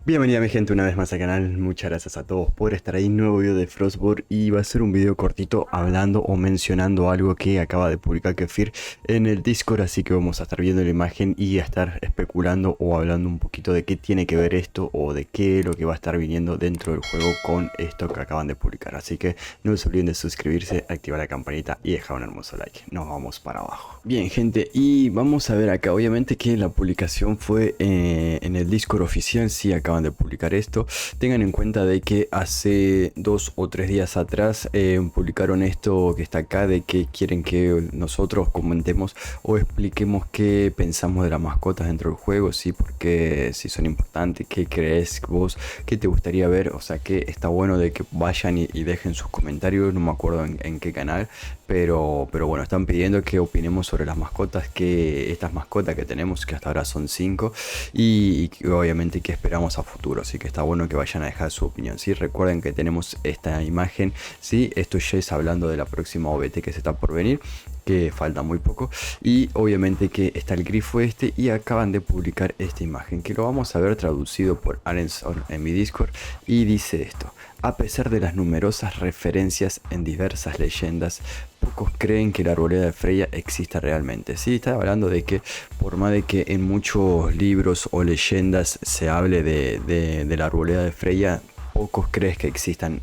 Bienvenida mi gente una vez más al canal, muchas gracias a todos por estar ahí, nuevo video de Frostborn y va a ser un video cortito hablando o mencionando algo que acaba de publicar Kefir en el Discord, así que vamos a estar viendo la imagen y a estar especulando o hablando un poquito de qué tiene que ver esto o de qué es lo que va a estar viniendo dentro del juego con esto que acaban de publicar, así que no se olviden de suscribirse, activar la campanita y dejar un hermoso like. Nos vamos para abajo. Bien gente, y vamos a ver acá, obviamente que la publicación fue en el Discord oficial, sí, acaban de publicar esto. Tengan en cuenta de que hace 2 o 3 días atrás publicaron esto que está acá, de que quieren que nosotros comentemos o expliquemos qué pensamos de las mascotas dentro del juego, sí, porque si son importantes, qué crees vos, qué te gustaría ver, o sea que está bueno de que vayan y dejen sus comentarios, no me acuerdo en qué canal, pero bueno, están pidiendo que opinemos sobre las mascotas, que estas mascotas que tenemos, que hasta ahora son 5, y que obviamente que esperamos a futuro, así que está bueno que vayan a dejar su opinión. ¿Sí? Recuerden que tenemos esta imagen, ¿sí? Esto ya es hablando de la próxima OBT que se está por venir, que falta muy poco, y obviamente que está el grifo este, y acaban de publicar esta imagen que lo vamos a ver traducido por Arenson en mi Discord, y dice esto: a pesar de las numerosas referencias en diversas leyendas, pocos creen que la arboleda de Freya exista realmente. Sí, está hablando de que por más de que en muchos libros o leyendas se hable de la arboleda de Freya, pocos creen que existan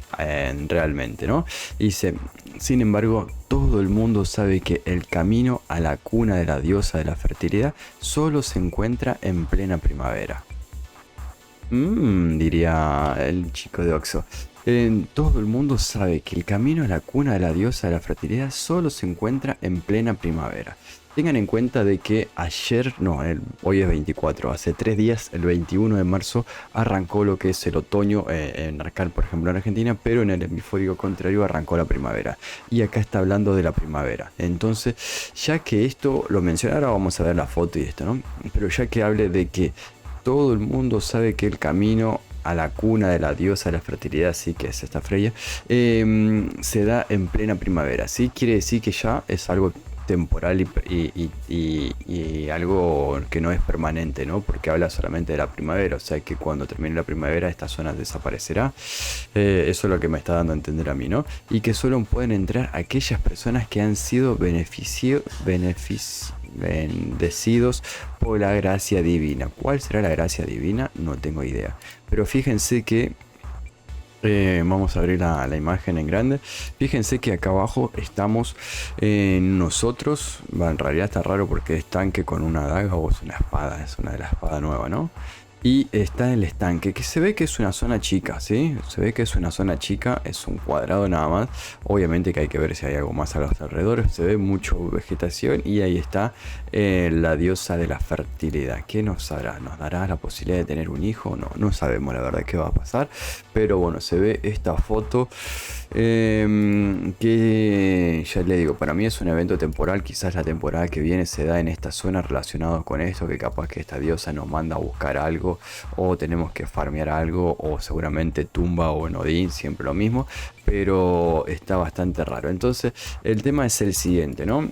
realmente, ¿no? Dice, sin embargo, todo el mundo sabe que el camino a la cuna de la diosa de la fertilidad solo se encuentra en plena primavera. Diría el chico de Oxo. Todo el mundo sabe que el camino a la cuna de la diosa de la fertilidad solo se encuentra en plena primavera. Tengan en cuenta de que ayer, no, hoy es 24, hace 3 días, el 21 de marzo, arrancó lo que es el otoño en Arcal, por ejemplo, en Argentina, pero en el hemisferio contrario arrancó la primavera. Y acá está hablando de la primavera. Entonces, ya que esto lo mencioné, ahora vamos a ver la foto y esto, ¿no? Pero ya que hable de que todo el mundo sabe que el camino a la cuna de la diosa de la fertilidad, sí que es esta Freya, se da en plena primavera. Sí, quiere decir que ya es algo temporal y algo que no es permanente, ¿no? Porque habla solamente de la primavera, o sea que cuando termine la primavera esta zona desaparecerá. Eso es lo que me está dando a entender a mí, ¿no? Y que solo pueden entrar aquellas personas que han sido bendecidos por la gracia divina. ¿Cuál será la gracia divina? No tengo idea. Pero fíjense que vamos a abrir la imagen en grande. Fíjense que acá abajo estamos nosotros. En realidad está raro porque es tanque con una daga o es una espada. Es una de las espadas nuevas, ¿no? Y está el estanque, que se ve que es una zona chica, ¿sí? Se ve que es una zona chica, es un cuadrado nada más. Obviamente que hay que ver si hay algo más a los alrededores. Se ve mucho vegetación y ahí está la diosa de la fertilidad. ¿Qué nos hará? ¿Nos dará la posibilidad de tener un hijo? No, no sabemos la verdad qué va a pasar. Pero bueno, se ve esta foto que ya le digo, para mí es un evento temporal. Quizás la temporada que viene se da en esta zona relacionado con esto, que capaz que esta diosa nos manda a buscar algo o tenemos que farmear algo, o seguramente tumba o en Odín, siempre lo mismo, pero está bastante raro. Entonces el tema es el siguiente, ¿no?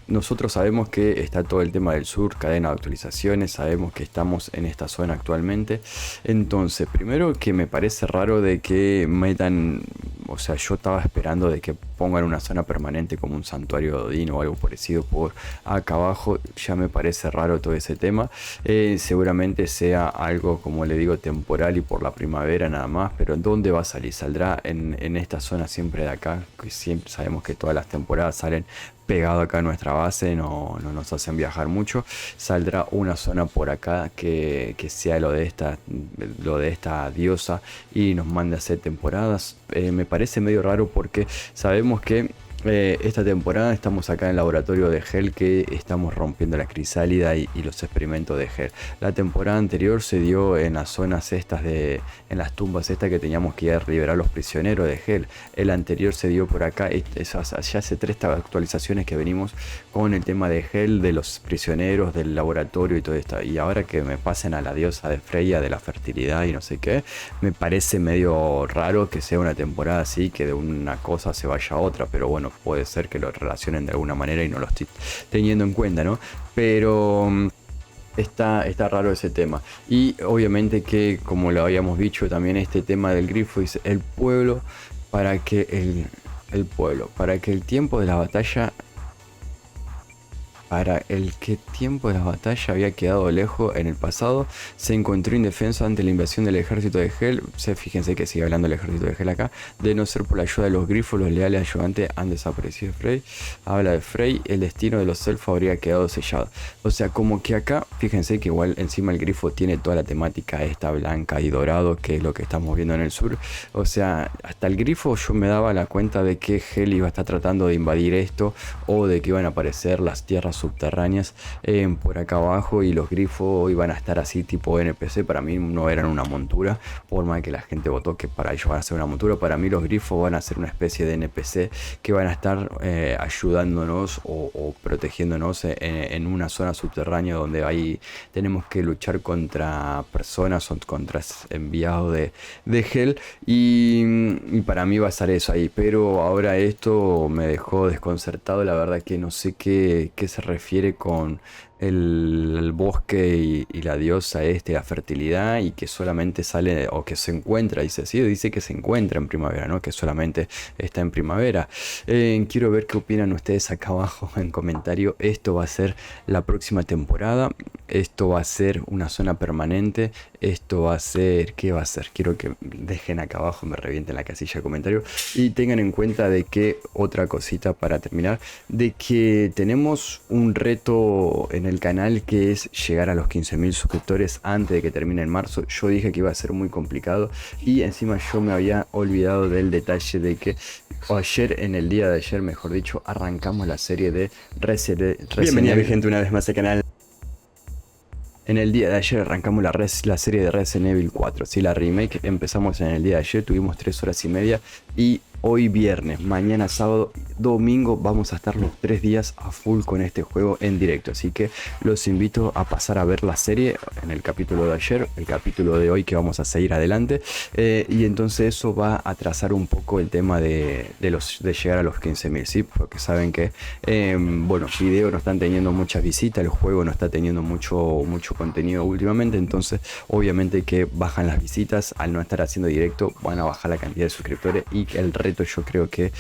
Nosotros sabemos que está todo el tema del sur, cadena de actualizaciones, sabemos que estamos en esta zona actualmente. Entonces, primero que me parece raro de que metan, o sea, yo estaba esperando de que pongan una zona permanente como un santuario de Odín o algo parecido por acá abajo. Ya me parece raro todo ese tema. Seguramente sea algo, como le digo, temporal y por la primavera nada más, pero ¿dónde va a salir? ¿Saldrá en esta zona siempre de acá? Que siempre sabemos que todas las temporadas salen pegado acá a nuestra base, no nos hacen viajar mucho. Saldrá una zona por acá que sea lo de esta diosa y nos mande a hacer temporadas. Me parece medio raro porque sabemos que esta temporada estamos acá en el laboratorio de Hel, que estamos rompiendo la crisálida y los experimentos de Hel. La temporada anterior se dio en las zonas estas en las tumbas estas que teníamos que ir a liberar a los prisioneros de Hel. El anterior se dio por acá, ya hace 3 actualizaciones que venimos con el tema de Hel, de los prisioneros, del laboratorio y todo esto. Y ahora que me pasen a la diosa de Freya, de la fertilidad y no sé qué, me parece medio raro que sea una temporada así, que de una cosa se vaya a otra, pero bueno, puede ser que lo relacionen de alguna manera y no lo estoy teniendo en cuenta, ¿no? Pero Está raro ese tema. Y obviamente que, como lo habíamos dicho, también este tema del grifo dice el pueblo para que el pueblo, para que el tiempo de la batalla para el que tiempo de la batalla había quedado lejos en el pasado, se encontró indefenso ante la invasión del ejército de Hel. Fíjense que sigue hablando del ejército de Hel acá. De no ser por la ayuda de los grifos, los leales ayudantes han desaparecido de Frey. Habla de Frey, el destino de los elfos habría quedado sellado. O sea, como que acá, fíjense que igual encima el grifo tiene toda la temática esta blanca y dorado, que es lo que estamos viendo en el sur. O sea, hasta el grifo yo me daba la cuenta de que Hel iba a estar tratando de invadir esto, o de que iban a aparecer las tierras subterráneas por acá abajo, y los grifos iban a estar así tipo NPC. Para mí no eran una montura, por más que la gente votó que para ellos van a ser una montura. Para mí los grifos van a ser una especie de NPC que van a estar ayudándonos o protegiéndonos en una zona subterránea donde ahí tenemos que luchar contra personas o contra enviados de Hel, y para mí va a ser eso ahí. Pero ahora esto me dejó desconcertado, la verdad que no sé qué se refiere con el bosque y la diosa la fertilidad, y que solamente sale o que se encuentra, dice que se encuentra en primavera, ¿no? Que solamente está en primavera. Quiero ver qué opinan ustedes acá abajo en comentario. Esto va a ser la próxima temporada, esto va a ser una zona permanente, esto va a ser, ¿qué va a ser? Quiero que dejen acá abajo, me revienten la casilla de comentarios, y tengan en cuenta de que otra cosita para terminar, de que tenemos un reto en el canal, que es llegar a los 15.000 suscriptores antes de que termine en marzo. Yo dije que iba a ser muy complicado, y encima yo me había olvidado del detalle de que en el día de ayer, mejor dicho, arrancamos la serie de Resident Bienvenida mi Evil. gente una vez más al canal. En el día de ayer arrancamos la serie de Resident Evil 4, ¿sí? La remake. Empezamos en el día de ayer, tuvimos 3 horas y media, y hoy viernes, mañana sábado, domingo vamos a estar los 3 días a full con este juego en directo. Así que los invito a pasar a ver la serie en el capítulo de ayer, el capítulo de hoy que vamos a seguir adelante, y entonces eso va a atrasar un poco el tema de llegar a los 15.000, ¿sí? Porque saben que, bueno, videos no están teniendo muchas visitas, el juego no está teniendo mucho contenido últimamente, entonces obviamente que bajan las visitas. Al no estar haciendo directo, van a bajar la cantidad de suscriptores, y el reto yo creo que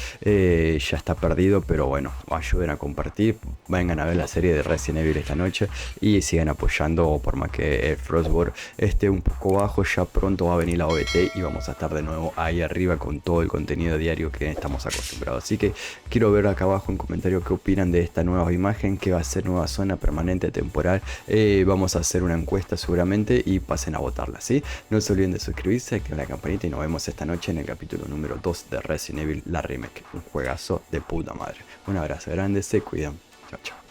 ya está perdido. Pero bueno, ayuden a compartir, vengan a ver la serie de Resident Evil esta noche y sigan apoyando. Por más que Frostborn esté un poco bajo, ya pronto va a venir la OBT y vamos a estar de nuevo ahí arriba con todo el contenido diario que estamos acostumbrados. Así que quiero ver acá abajo en comentarios qué opinan de esta nueva imagen, que va a ser nueva zona permanente temporal. Vamos a hacer una encuesta seguramente, y pasen a votarla, ¿sí? No se olviden de suscribirse, activar la campanita, y nos vemos esta noche en el capítulo número 2 de Resident Evil, la remake. Un juegazo de puta madre. Un abrazo grande, se cuidan. Chao, chao.